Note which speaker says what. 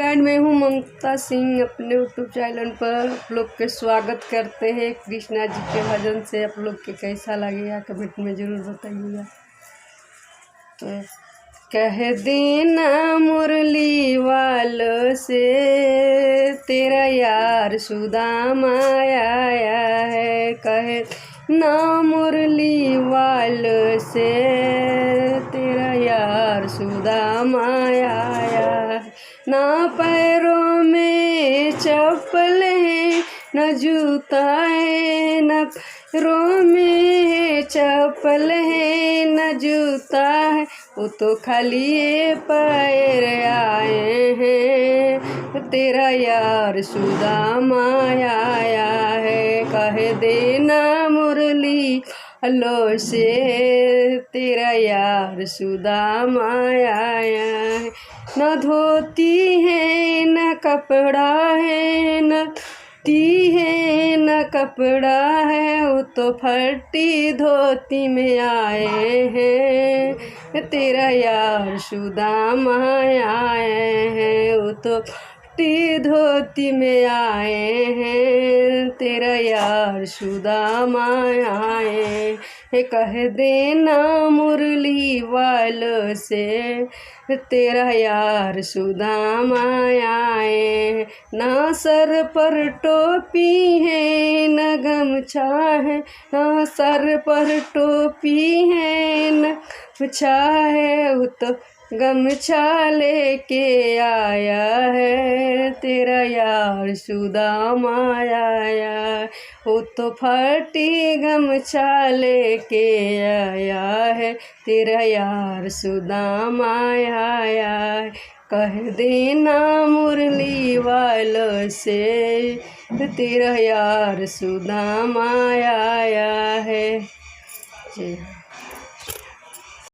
Speaker 1: Guide मैं हूँ ममता सिंह। अपने यूट्यूब चैनल पर आप लोग के स्वागत करते हैं। कृष्णा जी के भजन से आप लोग के कैसा लगेगा कमेंट में ज़रूर बताइएगा। तो कह देना मुरली वालों से तेरा यार सुदामा आया है। कहे ना मुरली वालों से तेरा यार सुदामा आया है। ना पैरों में चप्पल है न जूता है, न पैरों में चप्पल है न जूता है, वो तो खाली पैर आए हैं। तेरा यार सुदामा आया है। कह देना मुरली वालों से तेरा यार सुदामा आया है। न धोती है न कपड़ा है, न धोती है न कपड़ा है, वो तो फटी धोती में आए हैं। तेरा यार सुदामा आए हैं, वो तो फटी धोती में आए हैं। तेरा यार सुदामा आए है। कह देना मुरली वालों से तेरा यार सुदामा आए। ना सर पर टोपी है न गमछा है, ना सर पर टोपी है न गमछा है, वो तो गमछा लेके आया है। तेरा यार सुदामा आया, वो तो फटी गमछा लेके आया है। तेरा यार सुदामा आया है। कह देना मुरली वालों से तेरा यार सुदामा आया है। जी।